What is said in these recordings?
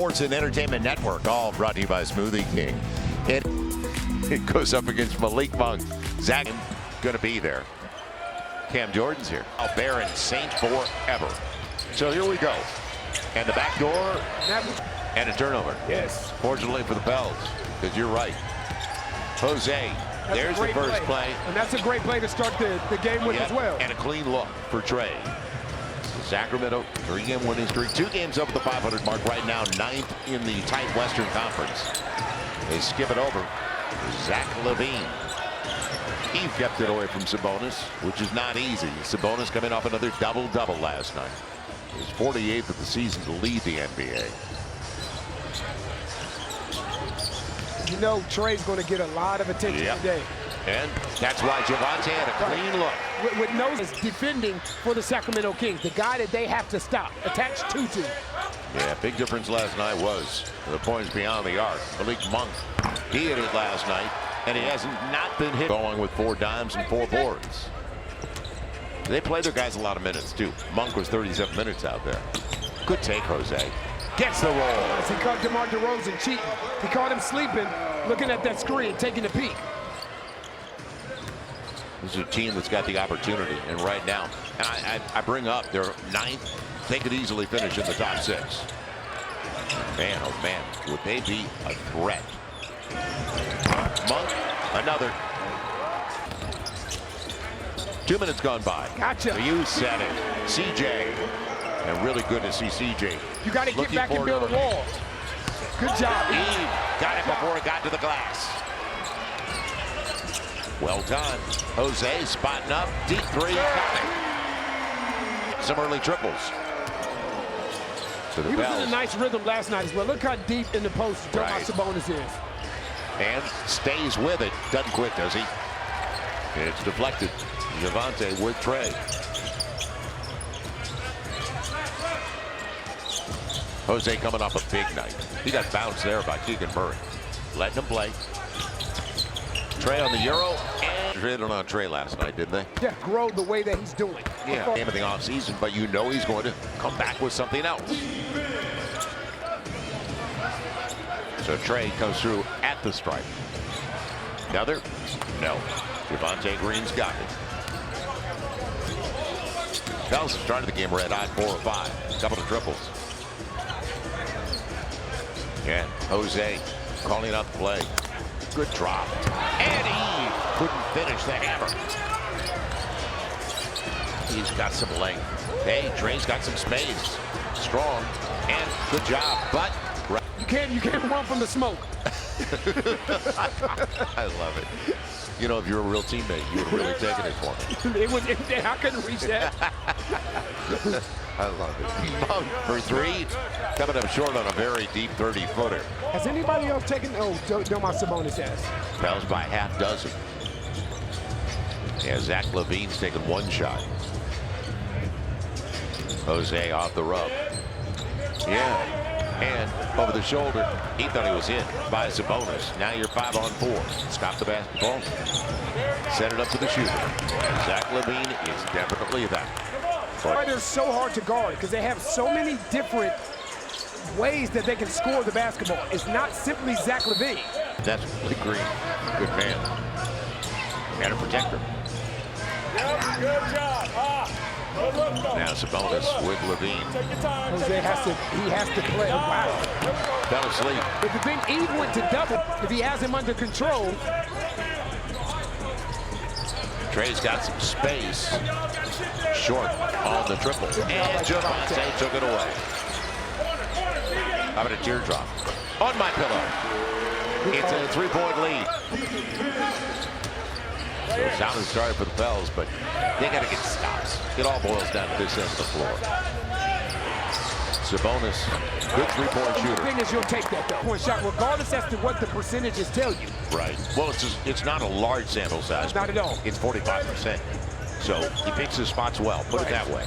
Sports and Entertainment Network, all brought to you by Smoothie King. It goes up against Malik Monk. Zach going to be there. Cam Jordan's here. Barron Saint forever. So here we go. And the back door and a turnover. Yes. Fortunately for the Pels, because you're right. Jose, there's the first play. And that's a great play to start the game with as well. And a clean look for Trey. Sacramento, 3-game winning streak, 2 games over the 500 mark right now, 9th in the tight Western Conference. They skip it over. Zach LaVine. He kept it away from Sabonis, which is not easy. Sabonis coming off another double-double last night. His 48th of the season to lead the NBA. You know Trey's going to get a lot of attention today. And that's why Javonte had a clean look. With Nose defending for the Sacramento Kings, the guy that they have to stop, attached to. Yeah, big difference last night was the points beyond the arc. Malik Monk, he hit it last night, and he hasn't not been hit. Going with 4 dimes and 4 boards. They play their guys a lot of minutes, too. Monk was 37 minutes out there. Good take, Jose. Gets the roll. He caught DeMar DeRozan cheating. He caught him sleeping, looking at that screen, taking a peek. This is a team that's got the opportunity, and right now, and I bring up their 9th. They could easily finish in the top 6. Man, oh man, would they be a threat? Monk, another. 2 minutes gone by. Gotcha. You said it. CJ, and really good to see CJ. You got to get back and build a wall. Good job. Eve got it before it got to the glass. Well done. Jose spotting up. Deep 3 coming. Some early triples. So he was in a nice rhythm last night as well. Look how deep in the post Sabonis is. And stays with it. Doesn't quit, does he? It's deflected. Javonte with Trey. Jose coming off a big night. He got bounced there by Keegan Murray. Letting him play. Trey on the Euro, and hit on Trey last night, didn't they? Yeah, grow the way that he's doing. Yeah, game of the offseason, but you know he's going to come back with something else. So Trey comes through at the stripe. Another? No. Javonte Green's got it. Pels started the game red-hot, 4 or 5. Couple of triples. And Jose calling out the play. Good drop. And he couldn't finish the hammer. He's got some length. Hey, Trey's got some space. Strong. And good job. But you can't run from the smoke. I love it. You know, if you're a real teammate, you would have really taken it for me. I couldn't reach that. I love it. Monk for 3, coming up short on a very deep 30-footer. Has anybody else taken? Oh, Domas Sabonis has. Pels by half dozen. Yeah, Zach LaVine's taken 1 shot. Jose off the rub. Yeah. And over the shoulder, he thought he was hit by Sabonis. Now you're 5-on-4. Stop the basketball. Set it up to the shooter. Zach LaVine is definitely that. But they're so hard to guard because they have so many different ways that they can score the basketball. It's not simply Zach LaVine. That's really green. Good man. And a protector. Good job. Now Sabonis with LaVine. Jose has to play. Wow. Fell asleep. If the thing Eve went to double, if he has him under control. Trey's got some space. Short on the triple. And Javonte took it away. How about a teardrop? On my pillow. It's a 3-point lead. So it's out of the start for the Pels, but they got to get stops. It all boils down to this end of the floor. Sabonis, good 3-point shooter. The thing is, you'll take that point shot, regardless as to what the percentages tell you. Right. Well, it's not a large sample size. Not at all. It's 45%. So he picks his spots well. Put it that way.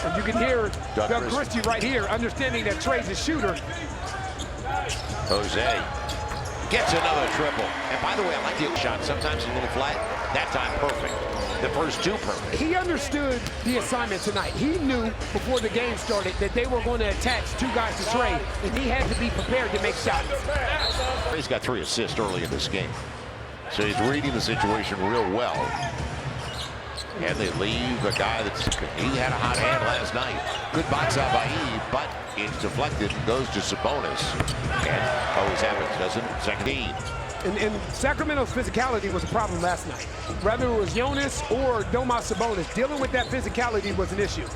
And you can hear Doug Christie right here, understanding that Trey's a shooter. Jose gets another triple. And by the way, I like the shot. Sometimes a little flat. That time, perfect. the first two perfect. He understood the assignment tonight. He knew before the game started that they were going to attach two guys to Trey, and he had to be prepared to make shots. He's got 3 assists early in this game. So he's reading the situation real well. And they leave a guy he had a hot hand last night. Good box out by E, but it's deflected and goes to Sabonis. And always happens, doesn't it? Second team. And Sacramento's physicality was a problem last night. Whether it was Jonas or Domas Sabonis, dealing with that physicality was an issue.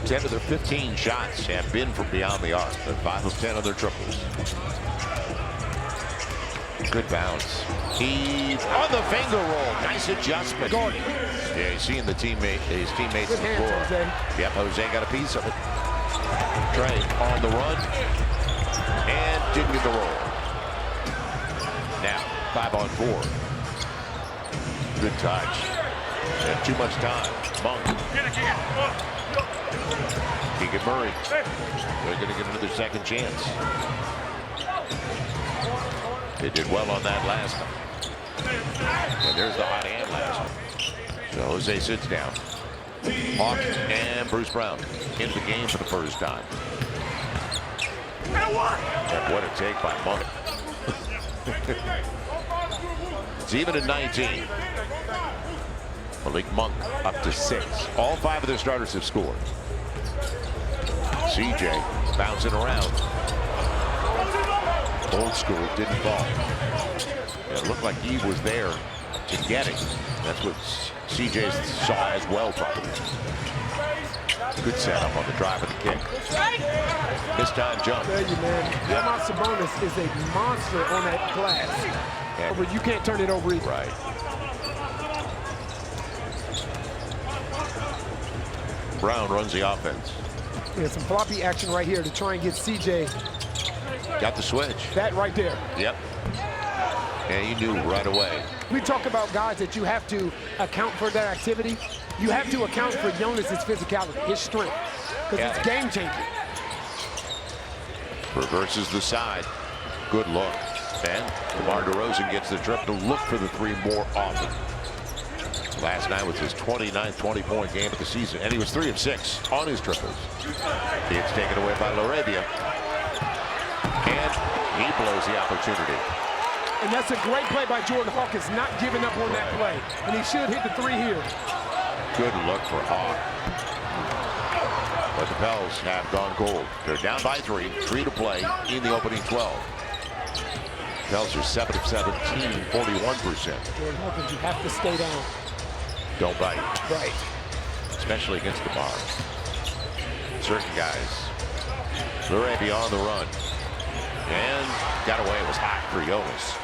10 of their 15 shots have been from beyond the arc. They're 5 of 10 on their triples. Good bounce. He's on the finger roll. Nice adjustment. Yeah, he's seeing his teammates on the floor. Jose. Yep, Jose got a piece of it. Trey on the run. And didn't get the roll. Now, 5 on 4. Good touch. And too much time. Monk. Keegan Murray. They're going to get another second chance. They did well on that last time. And there's the hot hand last time. So Jose sits down. Hawk and Bruce Brown into the game for the first time. What a take by Monk. It's even at 19. Malik Monk up to 6. All 5 of their starters have scored. CJ bouncing around. Old school didn't fall. It looked like Eve was there to get it. That's what CJ saw as well, probably. Good setup on the drive of the kick. This time jump. I tell you, man, Domas Sabonis is a monster on that glass. And you can't turn it over either. Right. Brown runs the offense. Yeah, some floppy action right here to try and get CJ. Got the switch. That right there. Yep. And you knew right away. We talk about guys that you have to account for their activity. You have to account for Jonas's physicality, his strength, because it's game changing. Reverses the side. Good look. And DeMar DeRozan gets the trip to look for the 3 more often. Last night was his 29th 20-point game of the season, and he was 3 of 6 on his triples. It's taken away by Laravia. And he blows the opportunity. And that's a great play by Jordan Hawkins, not giving up on that play. And he should hit the 3 here. Good look for Hawk. But the Pels have gone cold. They're down by 3 to play in the opening 12. Pels are 7 of 17, 41%. Jordan Hawkins, you have to stay down. Don't bite. Right. Especially against the bar. Certain guys. Laravia on the run. And got away. It was hot for Jonas.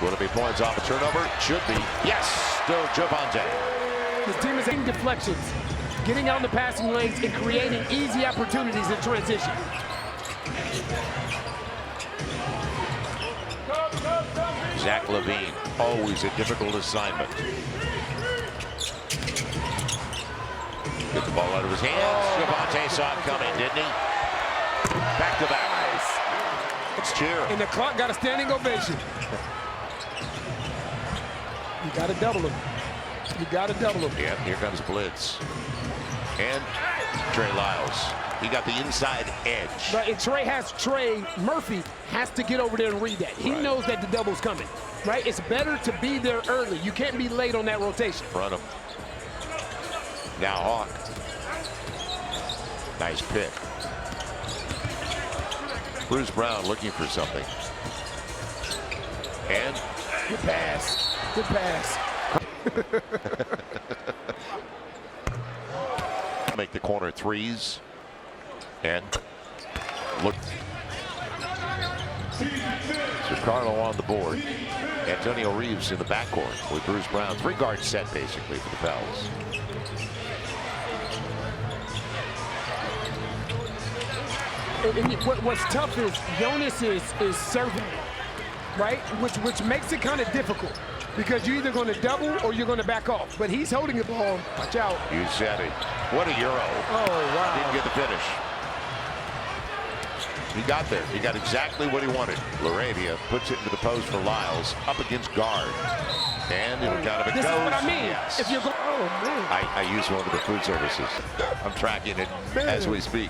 Will it be points off a turnover? Should be. Yes. Still Javante. His team is aiming deflections, getting out in the passing lanes and creating easy opportunities in transition. Zach LaVine, always a difficult assignment. Get the ball out of his hands. Javante saw it coming, didn't he? Back to back. Let's cheer. And the clock got a standing ovation. You got to double him. You got to double him. Yeah, here comes blitz. And Trey Lyles. He got the inside edge. But Trey Murphy has to get over there and read that. He knows that the double's coming, right? It's better to be there early. You can't be late on that rotation. Front him. Now Hawk. Nice pick. Bruce Brown looking for something. And good pass. Good pass. Make the corner 3s. And look. So Carlo on the board. Antonio Reeves in the backcourt with Bruce Brown. 3-guard set basically for the Pels. And what's tough is Jonas is serving, right? Which makes it kind of difficult because you're either going to double or you're going to back off. But he's holding the ball. Watch out. You said it. What a Euro. Oh, wow. Didn't get the finish. He got there. He got exactly what he wanted. Laravia puts it into the post for Lyles. Up against guard. And it'll count if it This goes. is what I mean. Yes. If you're going, oh man. I use one of the food services. I'm tracking it as we speak.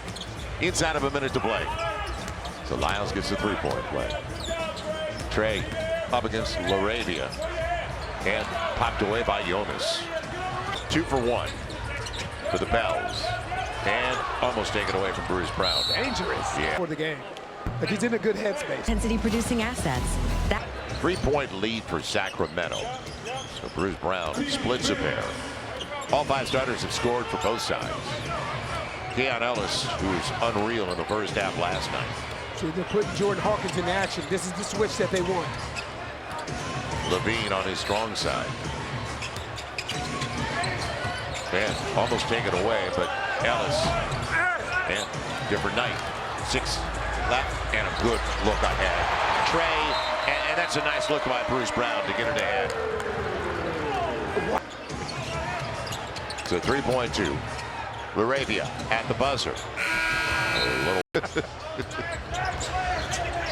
Inside of a minute to play. So Lyles gets the three-point play. Trey up against LaRavia. And popped away by Jonas. 2 for 1 for the Pels. And almost taken away from Bruce Brown. Dangerous for the game. Like he's in a good headspace. Intensity producing assets. That 3-point lead for Sacramento. So Bruce Brown splits a pair. All 5 starters have scored for both sides. Keon Ellis, who was unreal in the first half last night. So they're putting Jordan Hawkins in action. This is the switch that they want. Levine on his strong side. And almost taken away, but Ellis. And different night. 6 left and a good look ahead. Trey, and that's a nice look by Bruce Brown to get it ahead. So 3.2. LaRavia at the buzzer.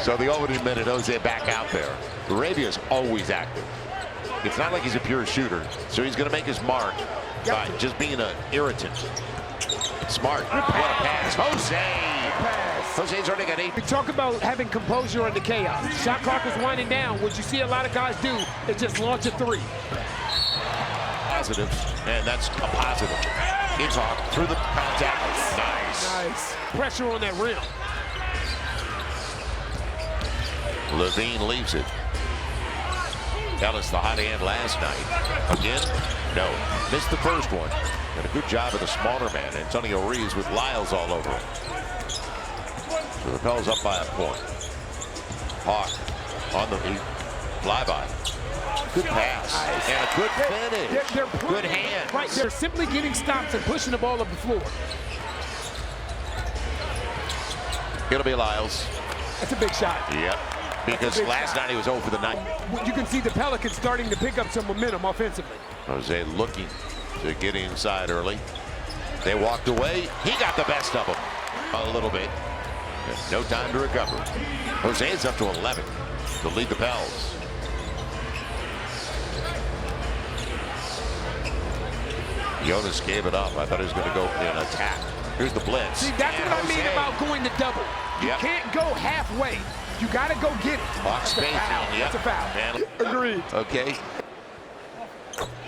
So the opening minute, Jose back out there. LaRavia is always active. It's not like he's a pure shooter, so he's going to make his mark by just being an irritant. Smart. What a pass. Jose's already got 8. We talk about having composure under chaos. Shot clock is winding down. What you see a lot of guys do is just launch a 3. Positives, and that's a positive. It's off through the contact. Nice. Pressure on that rim. Levine leaves it. Ellis the hot hand last night. Again, no. Missed the first one. And a good job of the smaller man, Antonio Reeves, with Lyles all over him. So the Pels up by a point. Hawk on the flyby. Good pass. Nice. And a good finish. They're good hand. Right, they're simply getting stops and pushing the ball up the floor. It'll be Lyles. That's a big shot. Yep. Because last night he was 0 for the night. You can see the Pelicans starting to pick up some momentum offensively. Jose looking to get inside early. They walked away. He got the best of them a little bit. No time to recover. Jose is up to 11 to lead the Pels. Jonas gave it up. I thought he was going to go in attack. Here's the blitz. See, that's what I mean about going to double. You can't go halfway. You got to go get it. Hawk spacing. That's a foul. Agreed. Okay.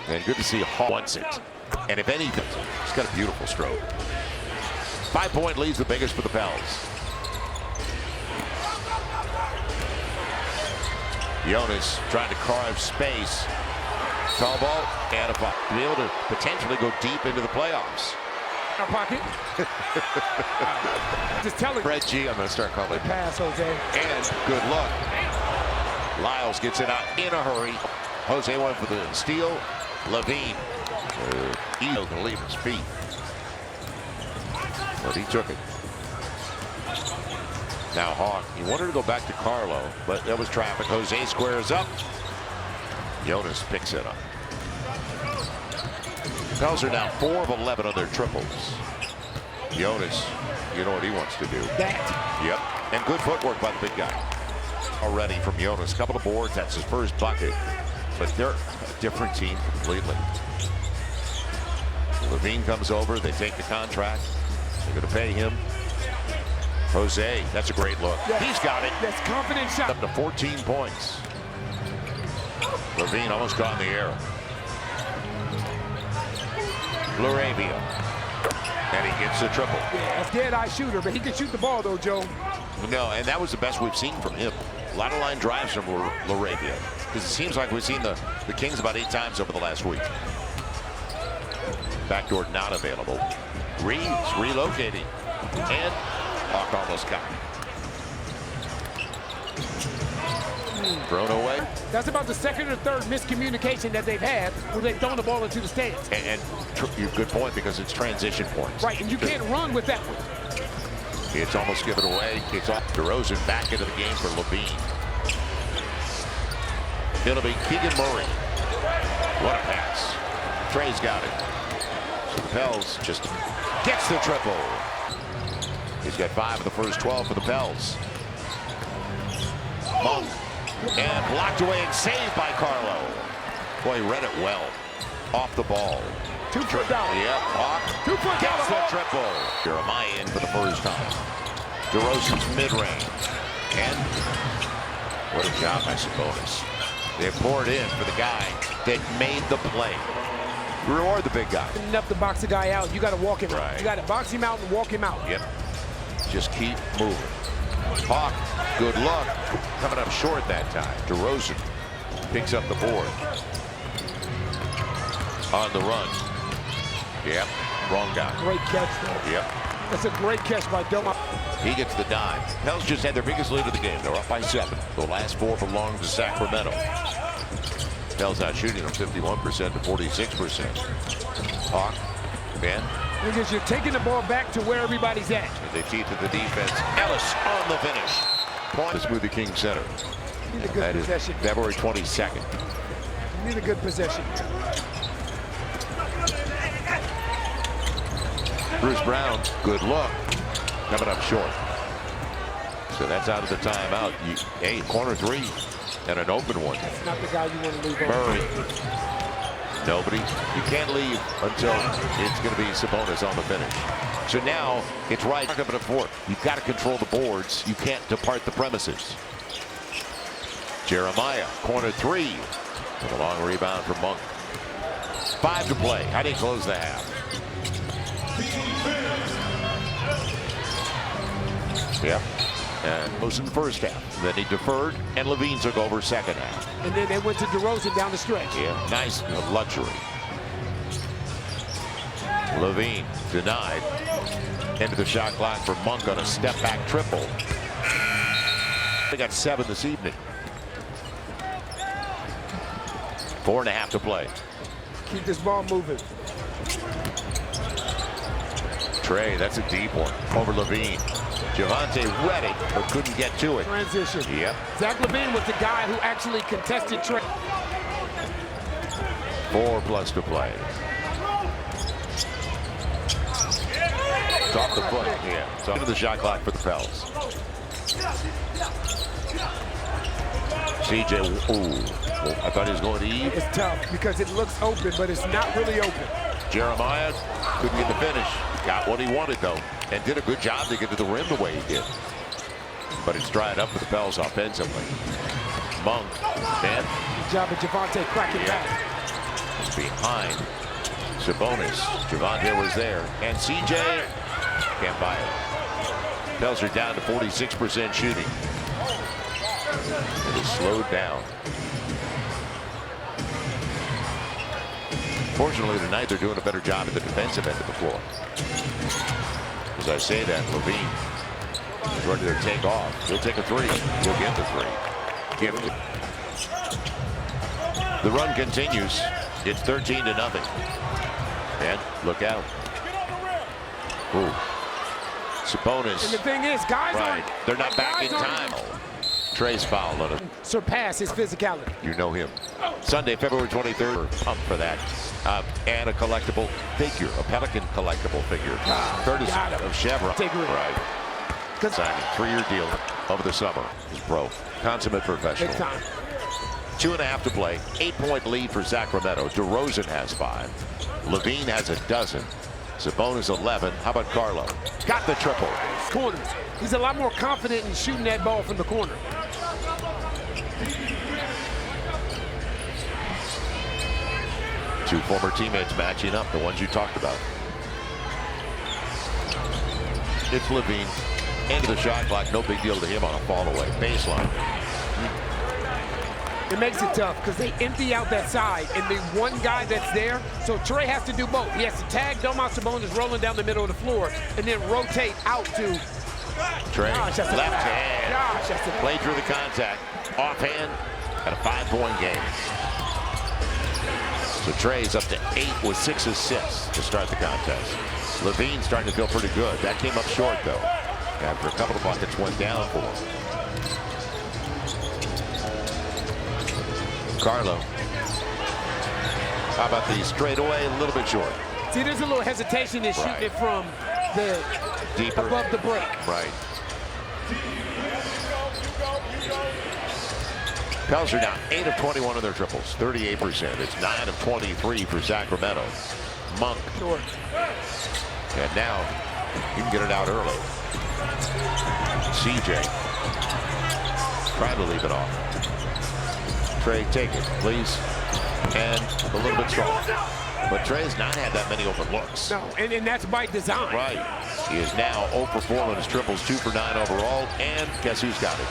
And good to see Hawk wants it. And if anything, he's got a beautiful stroke. 5-point lead's the biggest for the Pels. Jonas trying to carve space. Tall ball and a foul. To be able to potentially go deep into the playoffs. Our pocket. Just tell it. Fred G, I'm going to start calling it. Pass, Jose. And good luck. Lyles gets it out in a hurry. Jose went for the steal. Levine. He doesn't leave his feet. But he took it. Now Hawk, he wanted to go back to Carlo, but there was traffic. Jose squares up. Jonas picks it up. Pels are now 4 of 11 on their triples. Jonas, you know what he wants to do. That. Yep. And good footwork by the big guy. Already from Jonas. Couple of boards. That's his first bucket. But they're a different team completely. Levine comes over. They take the contract. They're going to pay him. Jose, that's a great look. Yes. He's got it. That's confident shot. Up to 14 points. Levine almost got in the air. LaRavia. And he gets the triple. Yeah, that's dead-eye shooter, but he can shoot the ball, though, Joe. No, and that was the best we've seen from him. A lot of line drives from LaRavia. Because it seems like we've seen the Kings about 8 times over the last week. Backdoor not available. Reeves relocating. And Hawk almost got it. Thrown away. That's about the second or third miscommunication that they've had where they've thrown the ball into the stands. And good point, because it's transition points. Right, and you can't run with that one. It's almost given away. It's off. DeRozan back into the game for Levine. It'll be Keegan Murray. What a pass. Trey's got it. So the Pels just gets the triple. He's got 5 of the first 12 for the Pels. Monk. And blocked away and saved by Carlo. Boy, he read it well. Off the ball. 2 foot down. Yep, Hawk 2 foot down. gets the triple. Jeremiah in for the first time. DeRozan's mid-range. And what a job by Sabonis. They poured in for the guy that made the play. Reward the big guy. Enough to box the guy out. You got to walk him out. Right. You got to box him out and walk him out. Yep. Just keep moving. Hawk, good luck. Coming up short that time. DeRozan picks up the board. On the run. Yep. Wrong guy. Great catch, though. Yep. That's a great catch by Doma. He gets the dime. Pels just had their biggest lead of the game. They're up by 7. The last 4 belong to Sacramento. Pels out shooting them 51% to 46%. Hawk, Ben. Because you're taking the ball back to where everybody's at. They teeth to the defense. Ellis on the finish. Point. The Smoothie King Center. Need a good possession. February 22nd. You need a good possession. Bruce Brown, good look. Coming up short. So that's out of the timeout. Hey, corner 3 and an open one. That's not the guy you want to leave on. Murray. Nobody. You can't leave until it's going to be Sabonis on the finish. So now it's right up at a 4. You've got to control the boards. You can't depart the premises. Jeremiah, corner 3. With a long rebound from Monk. 5 to play. How do you close the half? Yep. And most in the first half. Then he deferred, and Levine took over second half. And then they went to DeRozan down the stretch. Yeah, nice luxury. Levine denied. Into the shot clock for Monk on a step-back triple. They got 7 this evening. 4.5 to play. Keep this ball moving. Trey, that's a deep one. Over Levine. Javante ready, but couldn't get to it. Transition. Yep. Zach LaVine was the guy who actually contested Trey. 4+ to play. It's off the foot. Yeah. So into the shot clock for the Pels. CJ, ooh. I thought he was going to Eve. It's tough because it looks open, but it's not really open. Jeremiah couldn't get the finish. Got what he wanted, though, and did a good job to get to the rim the way he did. But it's dried up for the Pels offensively. Monk, man. Good job of Javante cracking back. Behind Sabonis. Javante was there. And CJ can't buy it. Pels are down to 46% shooting. It is slowed down. Fortunately, tonight they're doing a better job at the defensive end of the floor. As I say that, Levine is ready to take off. He'll take a 3. He'll get the 3. Gifted. The run continues. It's 13-0. And look out. Ooh. Sabonis. And the thing is, guys Right. They're not back in guys time. Trey's foul on him. surpass his physicality. You know him. Sunday, February 23rd. Up for that. And a collectible figure, a Pelican collectible figure. Courtesy of Chevron. Take it. Right. Signing 3-year deal over the summer. He's pro. Consummate professional. Big time. 2.5 to play. 8-point lead for Sacramento. DeRozan has 5. Levine has a dozen. Sabonis 11. How about Carlo? Got the triple. Corners. He's a lot more confident in shooting that ball from the corner. Two former teammates matching up, the ones you talked about. It's Levine. Into the shot clock. No big deal to him on a fall away. Baseline. It makes it tough because they empty out that side and the one guy that's there. So Trey has to do both. He has to tag Domas Sabonis rolling down the middle of the floor and then rotate out to Trey. Gosh, that's Left a hand. Gosh, that's a Played through the contact. Offhand. At a 5-point game. So Trey's up to 8 with 6 assists to start the contest. Levine's starting to feel pretty good. That came up short, though. After a couple of buckets went down for him. Carlo. How about the straightaway? A little bit short. See, there's a little hesitation in shooting it from the Deeper. above the break. Right. Pels are now 8 of 21 of their triples, 38%. It's 9 of 23 for Sacramento. Monk. Sure. And now he can get it out early. CJ trying to leave it off. Trey, take it, please. And a little bit strong. But Trey's not had that many open looks. No, and that's by design. Right. He is now 0 for 4 on his triples, 2 for 9 overall. And guess who's got it?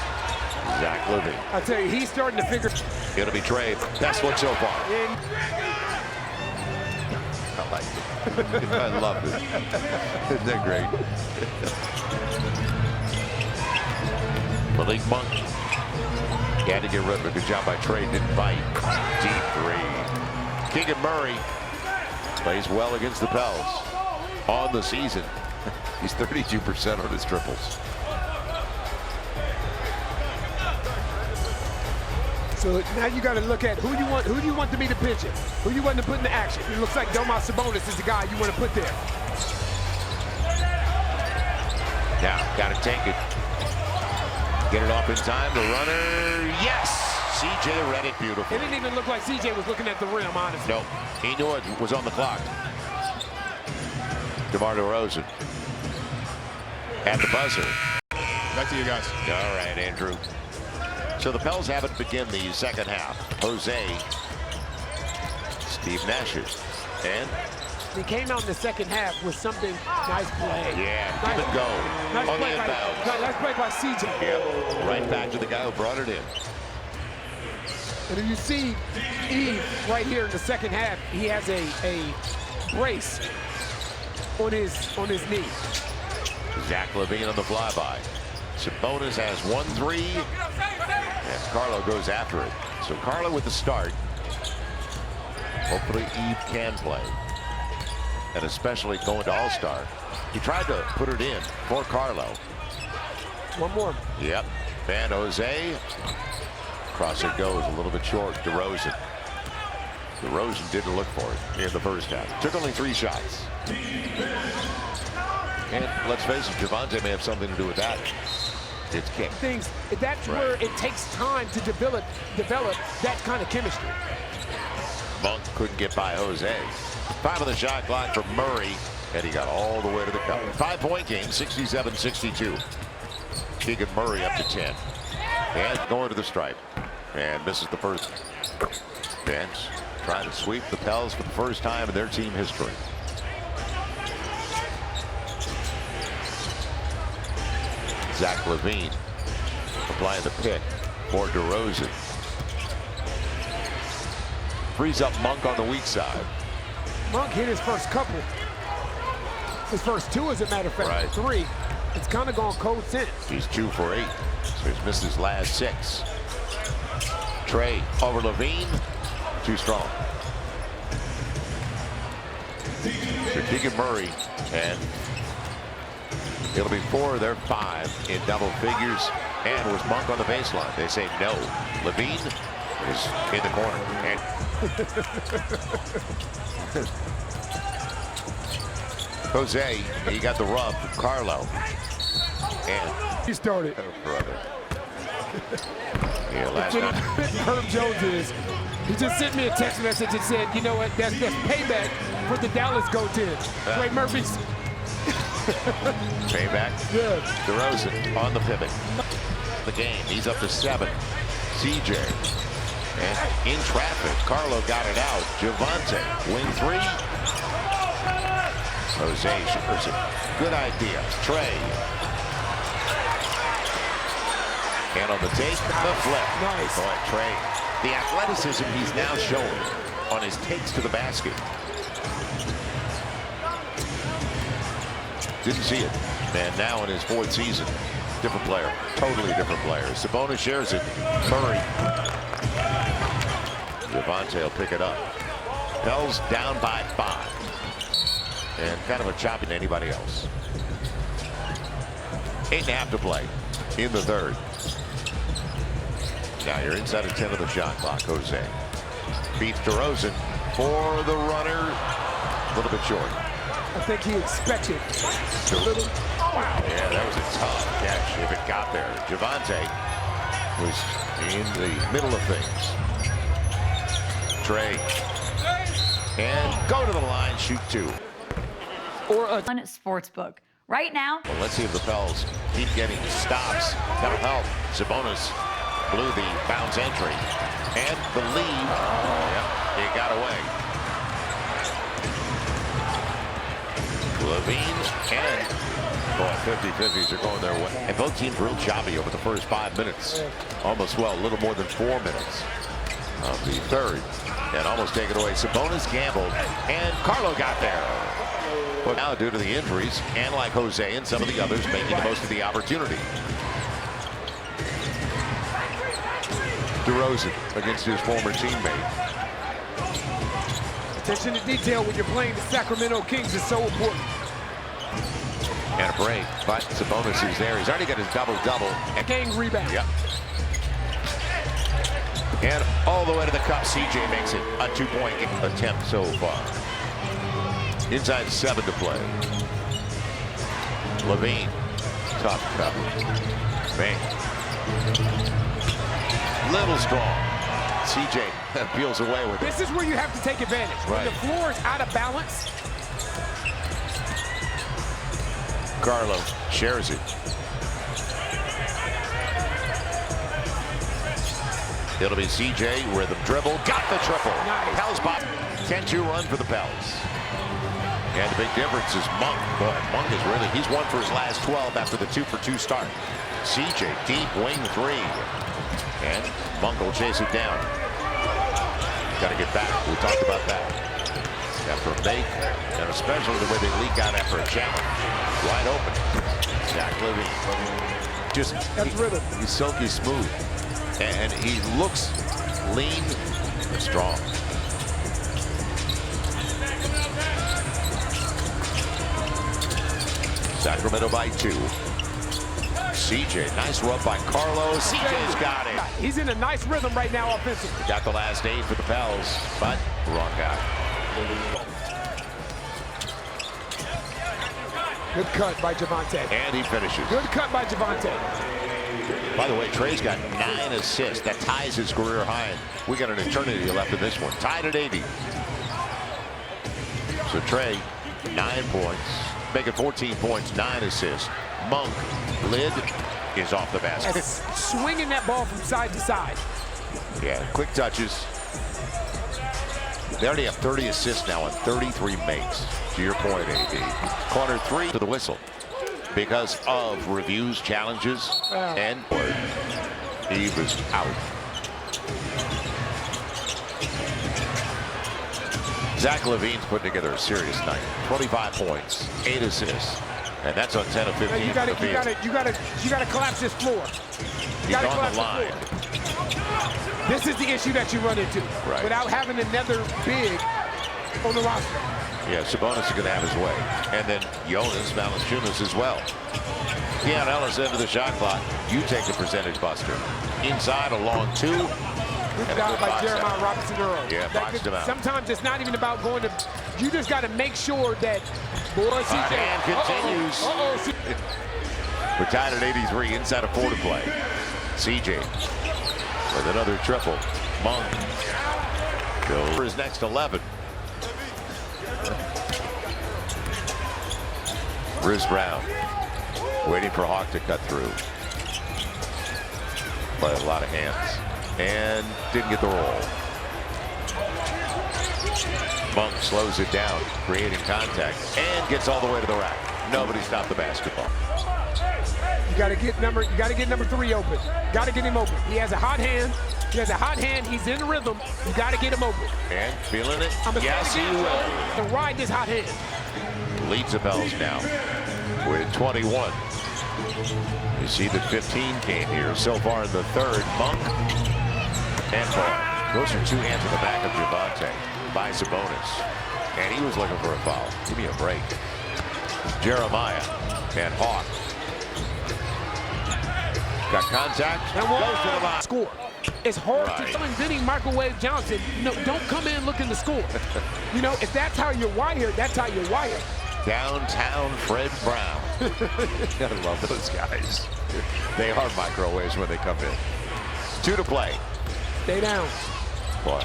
Zach LaVine. I tell you, he's starting to figure. It'll be Trey. Best look so far. I like it. I love it. Isn't that great? Malik Monk. He had to get rid of it. Good job by Trey. Didn't bite. Deep three. Keegan Murray plays well against the Pels on the season. He's 32% on his triples. So now you got to look at who do you want to be the pitcher, who you want to put in the action. It looks like Domas Sabonis is the guy you want to put there. Now got to take it, get it off in time. The runner, yes. CJ read it beautifully. It didn't even look like CJ was looking at the rim, honestly. No, he knew it was on the clock. DeMar DeRozan at the buzzer. Back to you guys. All right, Andrew. So the Pels haven't begin the second half. Jose, Steve Nash, and he came out in the second half with something nice play. Yeah, give and go Nice on the play inbound. nice play by CJ. Yep, right back to the guy who brought it in. And if you see Eve right here in the second half, he has a brace on his knee. Zach LaVine on the flyby. Sabonis has 1-3, and Carlo goes after it. So Carlo with the start. Hopefully Eve can play, and especially going to All-Star. He tried to put it in for Carlo. One more. Yep, and Jose. Cross it goes a little bit short. DeRozan. DeRozan didn't look for it in the first half. Took only 3 shots. And let's face it, Javonte may have something to do with that. It's kick. That's right. Where it takes time to develop that kind of chemistry. Monk couldn't get by Jose. 5 on the shot clock for Murray, and he got all the way to the cup. 5-point game, 67-62. Keegan Murray up to 10. And going to the stripe. And misses the first. Bench trying to sweep the Pels for the first time in their team history. Zach LaVine applying the pick for DeRozan. Frees up Monk on the weak side. Monk hit his first couple. His first 2, as a matter of fact. Right. 3. It's kind of gone cold since. He's 2 for 8. So he's missed his last 6. Trey over LaVine. Too strong. So Keegan Murray, and it'll be 4 of their 5 in double figures. And was Monk on the baseline? They say no. LaVine is in the corner. And Jose, he got the rub from Carlo. And he started. Oh, brother. Yeah, last night. Herb Jones is. He just sent me a text message and said, you know what, that's payback for the Dallas goaltender. Trey Murphy's. Payback. Yeah. DeRozan on the pivot. The game, he's up to 7. CJ. And in traffic, Carlo got it out. Javonte, wing 3. Jose shoots it. Good idea. Trey. And on the take, the flip. Nice. Boy, Trey. The athleticism he's now showing on his takes to the basket. Didn't see it. And now in his 4th season, different player. Totally different player. Sabonis shares it. Murray. Javonte will pick it up. Pels down by 5. And kind of a choppy to anybody else. 8.5 to play in the 3rd. Now you're inside of 10 of the shot clock. Jose beats DeRozan for the runner. A little bit short. I think he expected a little. Yeah, that was a tough catch if it got there. Javonte was in the middle of things. Trey. And go to the line, shoot 2. Or a sportsbook. Right now. Well, let's see if the Pels keep getting stops. That'll help. Sabonis blew the bounce entry. And the lead. Yep, he got away. Levine and boy, 50-50s are going their way. And both teams real choppy over the first 5 minutes. Almost, well, a little more than 4 minutes of the third. And almost take it away. Sabonis gambled, and Carlo got there. But now, due to the injuries, and like Jose and some of the others, making the most of the opportunity. DeRozan against his former teammate. Attention to detail when you're playing the Sacramento Kings is so important. And a break, but Sabonis is there. He's already got his double-double. And gang rebound. Yep. And all the way to the cup, CJ makes it a 2-point attempt so far. Inside 7 to play. Levine, tough cup. Bang. Little strong. CJ peels away with it. This is where you have to take advantage. Right. When the floor is out of balance. Carlo shares it. It'll be CJ, rhythm dribble, got the triple. Nice. Pels pop, 10-2 run for the Pels. And the big difference is Monk. But Monk is really, he's won for his last 12 after the 2-for-2 start. CJ, deep wing 3. And Monk will chase it down. Got to get back. We talked about that. After a make, and especially the way they leak out after a challenge. Wide open. Zach Levine. Just, That's rhythm. He's silky smooth. And he looks lean and strong. Sacramento by 2. CJ, nice rub by Carlo. CJ's got it. He's in a nice rhythm right now offensively. Got the last 8 for the Pels, but wrong guy. Good cut by Javante. And he finishes. Good cut by Javante. By the way, Trey's got 9 assists. That ties his career high. We got an eternity left in this one. Tied at 80. So Trey, 9 points. Making 14 points, 9 assists. Monk, lid is off the basket. Swinging that ball from side to side. Yeah, quick touches. They already have 30 assists now and 33 makes. To your point, AD. Corner 3 to the whistle. Because of reviews, challenges, and he was out. Zach Levine's putting together a serious night. 25 points, 8 assists, and that's on 10 of 15. You gotta collapse this floor. He's on the line. This is the issue that you run into without having another big on the roster. Yeah, Sabonis is going to have his way. And then Jonas Valanciunas as well. Keon Ellis into the shot clock. You take the percentage buster. Inside, a long 2. Good job by Jeremiah Robinson-Earl. Yeah, boxed him out. Sometimes it's not even about going to, you just got to make sure that, boy, CJ. And continues. We're tied at 83, inside of 4 to play. CJ with another triple. Monk goes for his next 11. Bruce Brown waiting for Hawk to cut through. Play a lot of hands. And didn't get the roll. Monk slows it down, creating contact, and gets all the way to the rack. Nobody stopped the basketball. You gotta get number 3 open. Gotta get him open. He has a hot hand. He's in rhythm. You gotta get him open. And feeling it? Yes, he will. To ride this hot hand. Leads the Pels now with 21. You see that 15 came here so far in the third. Monk and ball. Those are 2 hands in the back of Javante by Sabonis. And he was looking for a foul. Give me a break. Jeremiah and Hawk. Got contact. And goes to the line. Score. It's hard to find Vinny Microwave Johnson. No, don't come in looking to score. You know, if that's how you're wired, that's how you're wired. Downtown Fred Brown. I love those guys. They are microwaves when they come in. 2 to play. Stay down. Boy.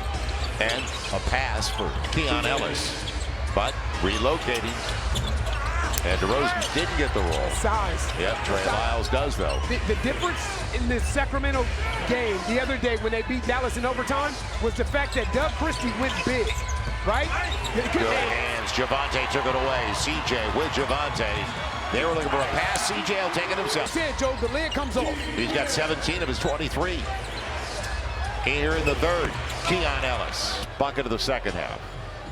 And a pass for Keon Ellis. But relocating. And DeRozan didn't get the roll. Size. Yep, Trey Lyles does, though. The difference in the Sacramento game the other day when they beat Dallas in overtime was the fact that Doug Christie went big, right? Good hands. Javante took it away. CJ with Javante. They were looking for a pass. CJ will take it himself. Said Joe, the lid comes off. He's got 17 of his 23. Here in the third, Keon Ellis. Bucket of the second half.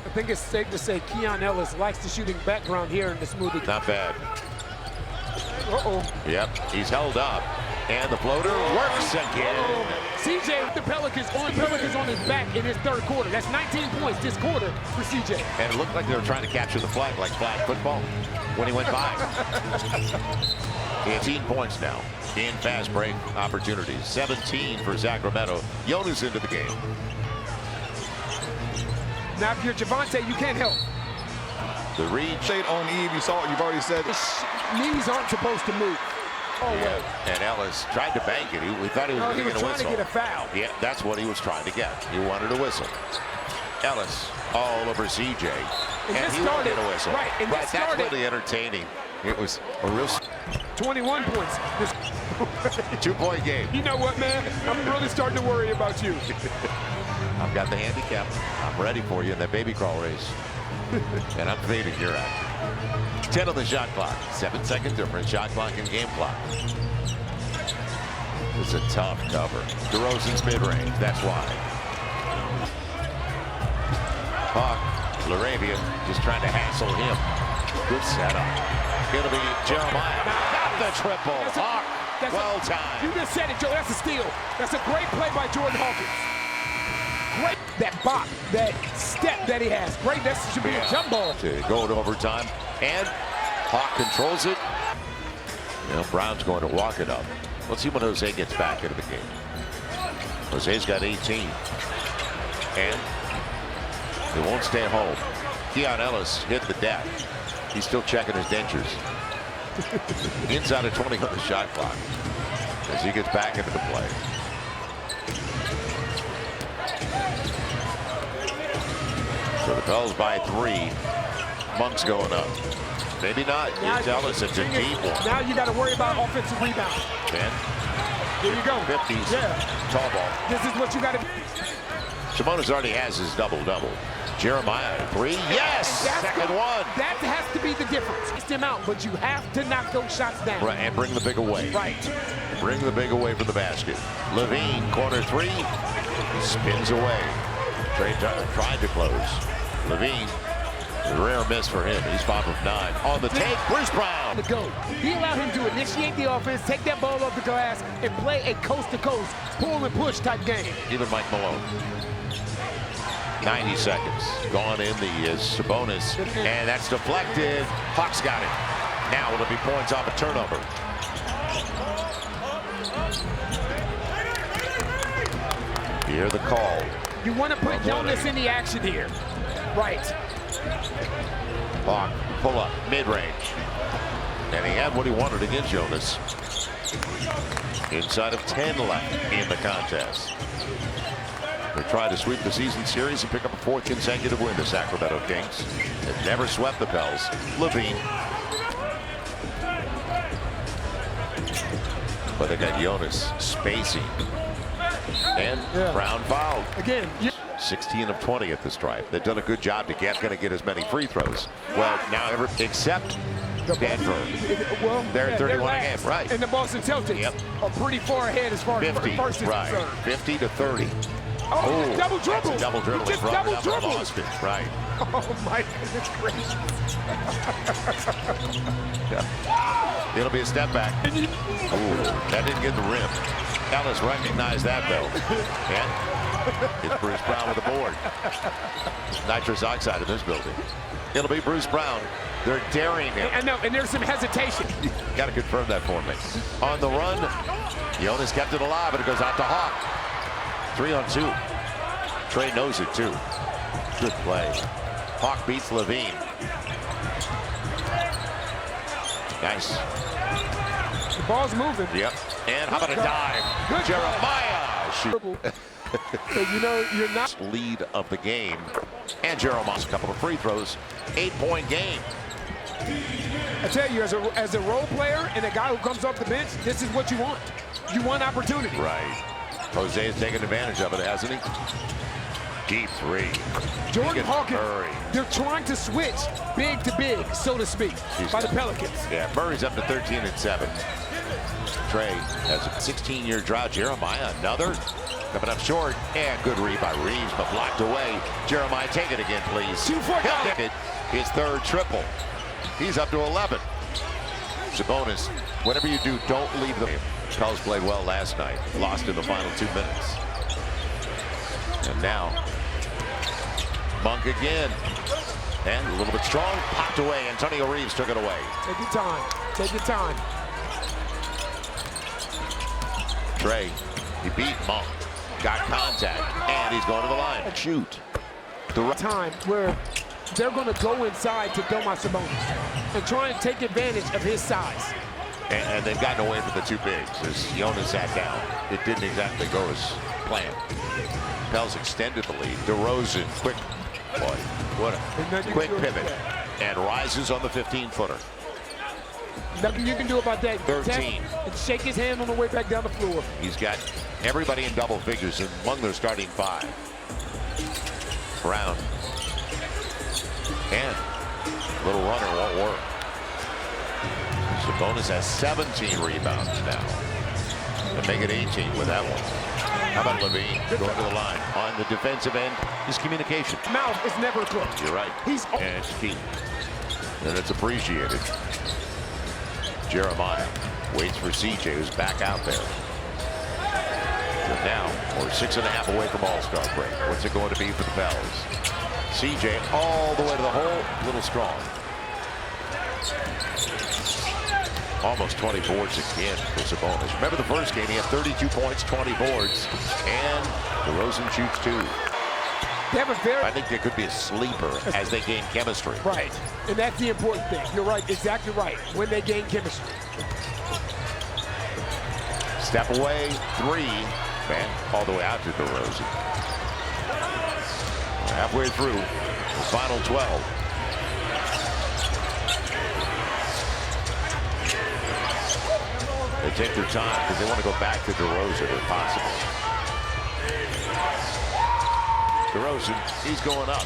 I think it's safe to say Keon Ellis likes the shooting background here in the smoothie. Not bad. Uh-oh. Yep, he's held up. And the floater works again. CJ with the Pelicans on his back in his third quarter. That's 19 points this quarter for CJ. And it looked like they were trying to capture the flag like flag football when he went by. 18 points now in fast break opportunities. 17 for Sacramento. Jonas into the game. Now, if you're Javante, you can't help. The read. Shade on Eve, you saw it, you've already said it. Knees aren't supposed to move. Oh, yeah. And Ellis tried to bank it. We thought he was going to get a whistle. He was trying to get a foul. Yeah, that's what he was trying to get. He wanted a whistle. Ellis all over CJ. And he wanted a whistle. Right, and that's really entertaining. It was a real 21 points. 2-point game. You know what, man? I'm really starting to worry about you. I've got the handicap. I'm ready for you in that baby crawl race. And I'm fading your act. 10 on the shot clock. 7-second difference. Shot clock and game clock. It's a tough cover. DeRozan's mid-range. That's why. Hawk, Laravia just trying to hassle him. Good setup. It'll be Jeremiah. Got the triple. Hawk, well timed. You just said it, Joe. That's a steal. That's a great play by Jordan Hawkins. Great. That bop, that step that he has. Great. That should be a jump ball. To go to overtime. And Hawk controls it. You know, Brown's going to walk it up. Let's see when Jose gets back into the game. Jose's got 18. And he won't stay home. Keon Ellis hit the deck. He's still checking his dentures. Inside of 20 on the shot clock as he gets back into the play. So the Pels by 3. Monk's going up. Maybe not. Here's Ellis. It's a deep one. Now you got to worry about offensive rebound. 10. Here you go. 50s. Yeah. Tall ball. This is what you got to. Sabonis already has his double-double. Jeremiah, 3. Yes! Second one. That has to be the difference. It's them out, but you have to knock those shots down. Right, and bring the big away. Right. Bring the big away from the basket. Levine, corner 3. Spins away. Trey tried to close. Levine, a rare miss for him. He's 5 of 9. On the take, Bruce Brown. To go. He allowed him to initiate the offense, take that ball off the glass, and play a coast-to-coast, pull and push type game. Even Mike Malone. 90 seconds. Gone in the Sabonis. And that's deflected. Hawks got it. Now it'll be points off a turnover. Hear the call. You want to put Jonas in the action here. Right. Hawk, pull up, mid-range. And he had what he wanted against Jonas. Inside of 10 left in the contest. They tried to sweep the season series and pick up a 4th consecutive win. The Sacramento Kings have never swept the Pels. Levine. But they got Jonas spacing. And Brown fouled. Again. 16 of 20 at the stripe. They've done a good job to get as many free throws. Well, now except Denver. Well, they're 31 a game, right? And the Boston Celtics are pretty far ahead as far as first is concerned. 50 to 30. Oh, double dribble. That's a double dribble. Just double dribble. Lost it. Right. Oh my goodness gracious. It'll be a step back. Ooh, that didn't get the rim. Ellis recognized that though. And it's Bruce Brown with the board. Nitrous oxide in this building. It'll be Bruce Brown. They're daring him. I know, and there's some hesitation. Got to confirm that for me. On the run, Jonas kept it alive, and it goes out to Hawk. 3 on 2. Trey knows it too. Good play. Hawk beats Levine. Nice. The ball's moving. Yep. And how about a dive? Good Jeremiah shoot. You know, you're not. Lead of the game. And Jeremiah's a couple of free throws. 8-point game. I tell you, as a role player and a guy who comes off the bench, this is what you want. You want opportunity. Right. Jose has taken advantage of it, hasn't he? Deep three. Jordan Hawkins, they're trying to switch big to big, so to speak, by the Pelicans. Yeah, Murray's up to 13 and 7. Trey has a 16-year drought. Jeremiah, another. Coming up short. And good read by Reeves, but blocked away. Jeremiah, take it again, please. He'll take it. His third triple. He's up to 11. Sabonis, whatever you do, don't leave the game. Pels played well last night. Lost in the final 2 minutes. And now, Monk again. And a little bit strong. Popped away. Antonio Reeves took it away. Take your time. Take your time. Trey, he beat Monk. Got contact. And he's going to the line. Shoot. The time where they're going to go inside to Domas Sabonis and try and take advantage of his size. And they've gotten away from the two bigs as Jonas sat down. It didn't exactly go as planned. Pels extended the lead. DeRozan, quick, boy, what a quick pivot. And rises on the 15-footer. Nothing you can do about that. 13. And shake his hand on the way back down the floor. He's got everybody in double figures among their starting 5. Brown. And a little runner won't work. Sabonis has 17 rebounds now. And make it 18 with that one. How about Levine going to the line? On the defensive end, his communication. Mouth is never closed. You're right. And it's key. And it's appreciated. Jeremiah waits for CJ, who's back out there. So now, we're 6.5 away from All-Star break. What's it going to be for the Pels? CJ all the way to the hole, a little strong. Almost 20 boards again for Sabonis. Remember the first game, he had 32 points, 20 boards, and DeRozan shoots 2. They have a very... I think there could be a sleeper as they gain chemistry. Right, and that's the important thing. You're right, exactly right, when they gain chemistry. Step away, 3, man, all the way out to DeRozan. Halfway through the final 12. They take their time because they want to go back to DeRozan if possible. DeRozan, he's going up.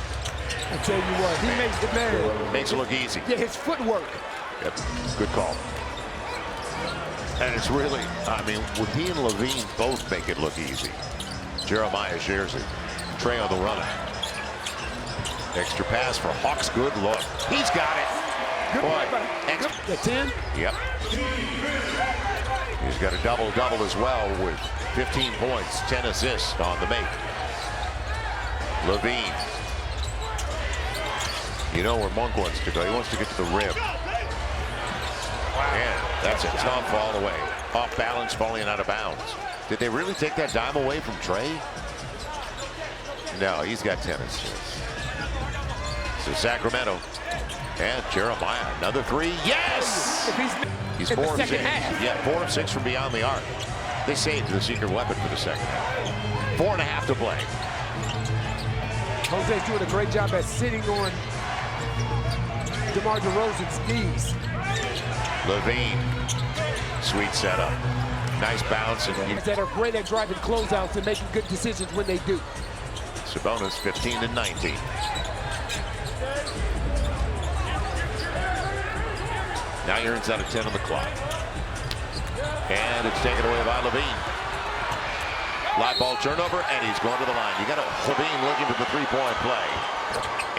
I tell you what, he makes the man. Makes it look easy. Yeah, his footwork. Yep, good call. And it's really, I mean, with he and Levine both make it look easy. Jeremiah shares it. Trey on the run. Extra pass for Hawks. Good look. He's got it. Good boy. The 10. Yep. He's got a double-double as well with 15 points, 10 assists on the make. Levine. You know where Monk wants to go. He wants to get to the rim. And that's a tough all the way. Off balance, falling out of bounds. Did they really take that dime away from Trey? No, he's got 10 assists. So Sacramento. And Jeremiah, another 3. Yes! He's 4 of 6. Yeah, 4 of 6 from beyond the arc. They saved the secret weapon for the second half. 4.5 to play. Jose's doing a great job at sitting on DeMar DeRozan's knees. Levine, sweet setup. Nice bounce. And that are great at driving closeouts and making good decisions when they do. Sabonis 15 and 19. Now you're inside of 10 on the clock. And it's taken away by Levine. Live ball turnover, and he's going to the line. You got Levine looking for the three-point play.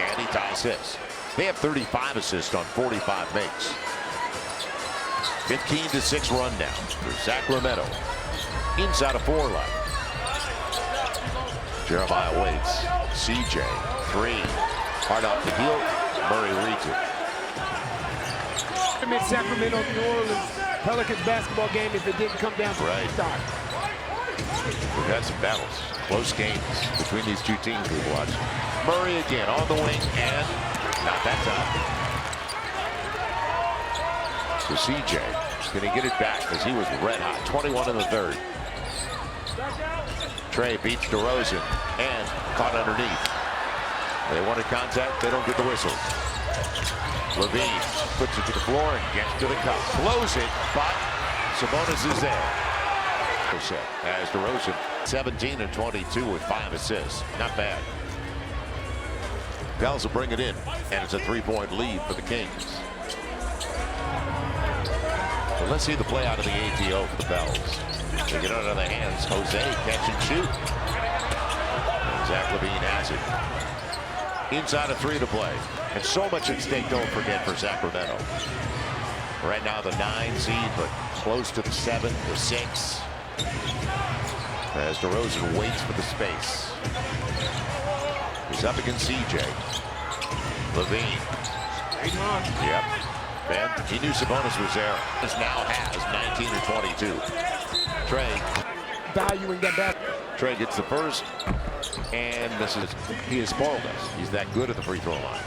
And he ties 6. They have 35 assists on 45 makes. 15-6 run now for Sacramento. Inside of 4 left. Jeremiah waits. CJ, 3. Hard off the heel. Murray reads it. Sacramento, New Orleans Pelicans basketball game if it didn't come down to the start. We've had some battles, close games between these two teams we've watched. Murray again on the wing, and not that time. So CJ, can he get it back? Because he was red hot. 21 in the third. Trey beats DeRozan and caught underneath. They wanted contact. They don't get the whistle. Levine puts it to the floor and gets to the cup. Blows it, but Sabonis is there. As DeRozan 17 and 22 with 5 assists. Not bad. Pels will bring it in, and it's a 3-point lead for the Kings. Well, let's see the play out of the ATO for the Pels. They get it out of the hands. Jose catch and shoot. And Zach LaVine has it. Inside of 3 to play. And so much at stake, don't forget, for Sacramento. Right now the 9 seed, but close to the 7 or 6. As DeRozan waits for the space. He's up against CJ. LaVine. Yep. And he knew Sabonis was there. This now has 19 and 22. Trey. Valuing that back. Trey gets the first. And misses. He has spoiled us. He's that good at the free throw line.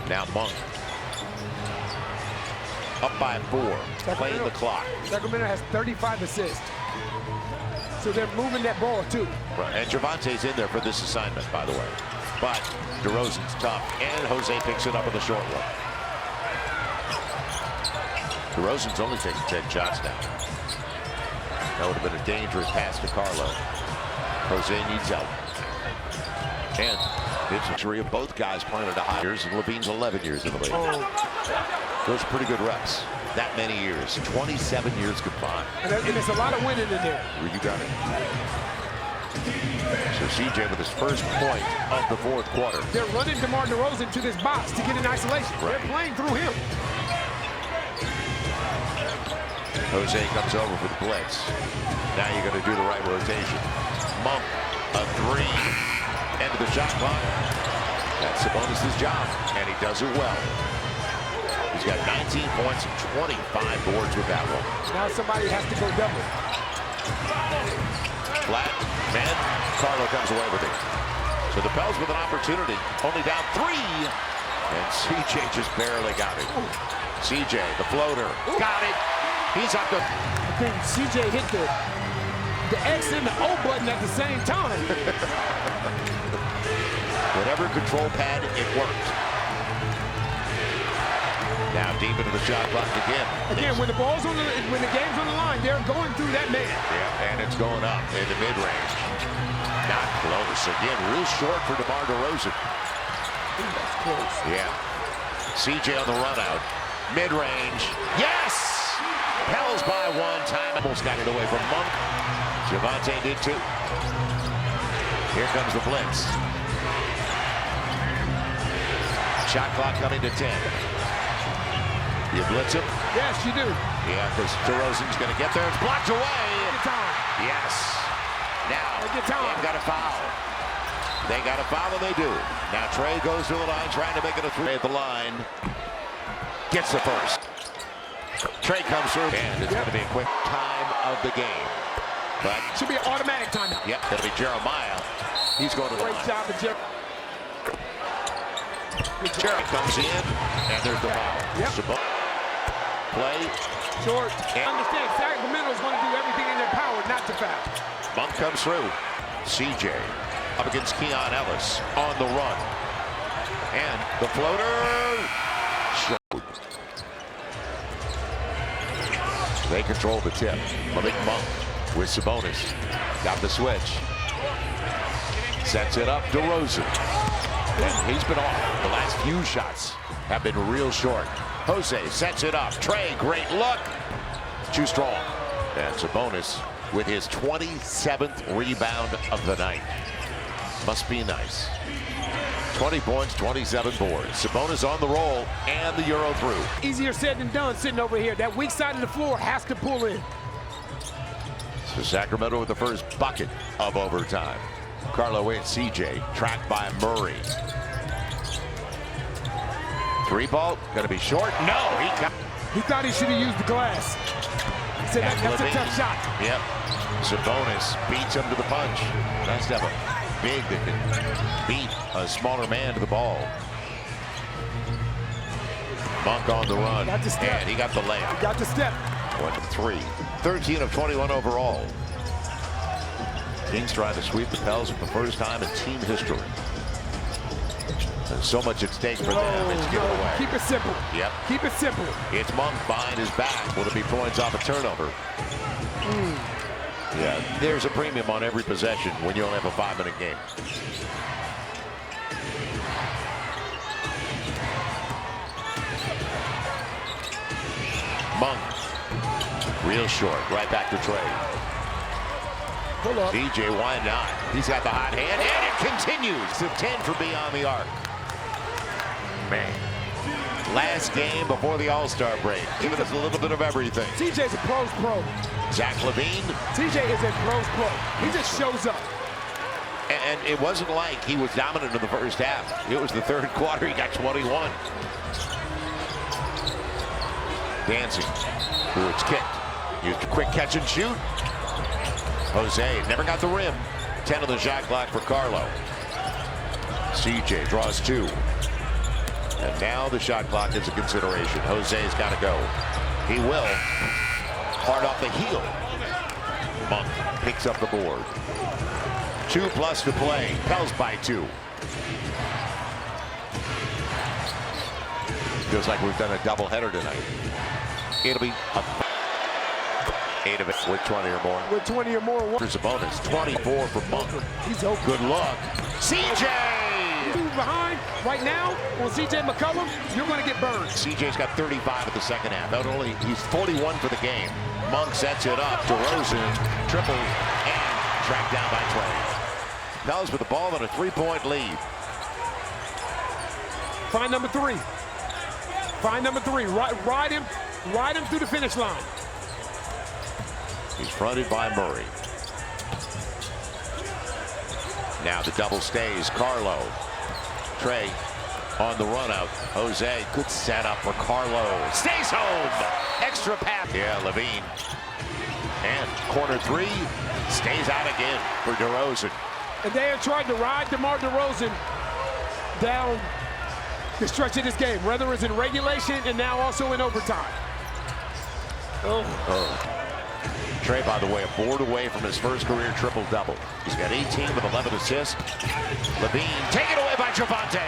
Now Monk. Up by 4. Playing the clock. Sacramento has 35 assists. So they're moving that ball too. Right. And Javonte's in there for this assignment, by the way. But DeRozan's tough, and Jose picks it up in the short one. DeRozan's only taking 10 shots now. That would have been a dangerous pass to Carlo. Jose needs help. And it's a tree of both guys playing at a high years, and LaVine's 11 years in the league. Those are pretty good reps. That many years, 27 years combined. And there's a lot of winning in there. You got it. So CJ with his first point of the 4th quarter. They're running DeMar DeRozan to this box to get in isolation. Right. They're playing through him. Jose comes over for the blitz. Now you're going to do the right rotation. Monk, a 3. End of the shot clock. That's Sabonis' job, and he does it well. He's got 19 points and 25 boards with that one. Now somebody has to go double. Flat, man, Carlo comes away with it. So the Pels with an opportunity, only down 3. And CJ just barely got it. CJ, the floater, got it. He's up to... I think CJ hit the X and the O button at the same time. Whatever control pad, it worked. Now deep into the shot clock again. Again, when the game's on the line, they're going through that man. Yeah, and it's going up in the mid-range. Not close. Again, real short for DeMar DeRozan. That's close. Yeah. CJ on the run out. Mid-range. Yes! Pels by 1 time. Almost got it away from Monk. Javonte did too. Here comes the blitz. Shot clock coming to 10. You blitz him? Yes, you do. Yeah, because DeRozan's going to get there. It's blocked away. Get time. Yes. Now, Get time. they've got a foul. They got a foul, and they do. Now Trey goes to the line, trying to make it a 3 at the line. Gets the first. Trey comes through, and it's going to be a quick time of the game. But should be an automatic timeout. Yep, it'll be Jeremiah. He's going to the Great line. job of Jeremiah. Jerry comes in, and there's the foul. Yep. Play. Short. Understand, Sacramento's going to do everything in their power not to foul. Monk comes through. CJ up against Keon Ellis on the run. And the floater. Showed. They control the tip. Malik Monk with Sabonis. Got the switch. Sets it up. DeRozan. And he's been off. The last few shots have been real short. Jose sets it up. Trey, great look. Too strong. And Sabonis with his 27th rebound of the night. Must be nice. 20 points, 27 boards. Sabonis on the roll, and the Euro through. Easier said than done sitting over here. That weak side of the floor has to pull in. So Sacramento with the first bucket of overtime. Carlo and CJ tracked by Murray. 3 ball, gonna be short. No, he thought he should have used the glass. He said that's a tough shot. Yep. Sabonis beats him to the punch. Nice to have a big that can beat a smaller man to the ball. Monk on the run. Got the step. And he got the layup. Got the step. 1 to 3. 13 of 21 overall. Kings trying to sweep the Pels for the first time in team history. There's so much at stake for them. It's given away. Keep it simple. Yep. Keep it simple. It's Monk behind his back. Will it be points off a turnover? Yeah, there's a premium on every possession when you only have a 5-minute game. Monk, real short, right back to Trey. Pull up. CJ, why not? He's got the hot hand, and it continues to 10 for beyond the arc. Man, last game before the All-Star break, giving us a little bit of everything. CJ's a pro's pro. Zach LaVine. CJ is a pro's pro. He just shows up. And it wasn't like he was dominant in the first half. It was the third quarter. He got 21. Dancing. Ooh, it's kicked. Used a quick catch and shoot. Jose never got the rim. 10 on the shot clock for Carlo. CJ draws 2. And now the shot clock is a consideration. Jose's got to go. He will. Hard off the heel. Monk picks up the board. 2+ to play. Pels by 2. Feels like we've done a doubleheader tonight. It'll be 8 of it with 20 or more. With 20 or more. There's a bonus. 24 for Monk. He's open. Good luck. CJ! Move behind right now on CJ McCollum, you're going to get burned. CJ's got 35 at the second half. Not only he's 41 for the game. Monk sets it up. DeRozan triple and tracked down by Trey. Pels with the ball on a 3-point lead. Find number 3. Find number 3. Ride him through the finish line. He's fronted by Murray. Now the double stays. Carlo. Trey on the run out. Jose, good setup for Carlo. Stays home. Extra pass. Yeah, LaVine. And corner 3 stays out again for DeRozan. And they have tried to ride DeMar DeRozan down the stretch of this game, whether it's in regulation and now also in overtime. Trey, by the way, a board away from his first career triple-double. He's got 18 with 11 assists. LaVine taken away by Javante.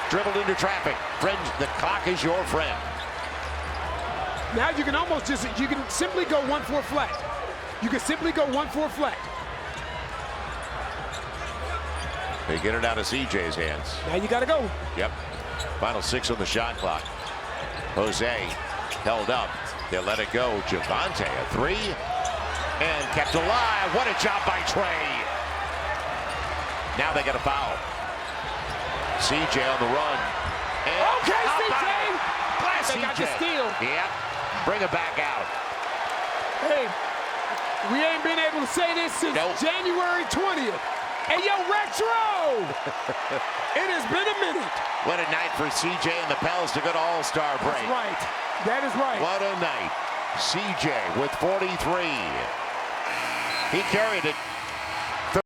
Dribbled into traffic. Friend, the clock is your friend. Now you can almost you can simply go 1-4 flat. You can simply go 1-4 flat. They get it out of CJ's hands. Now you got to go. Yep. Final 6 on the shot clock. Jose held up. They let it go. Javante, a 3. And kept alive. What a job by Trey. Now they get a foul. CJ on the run. And okay, CJ. Blast They CJ. got the steal. Yep. Bring it back out. Hey, we ain't been able to say this since January 20th. Hey, yo, Retro! It has been a minute. What a night for CJ and the Pels to go to All-Star break. That's right. That is right. What a night. CJ with 43. He carried it.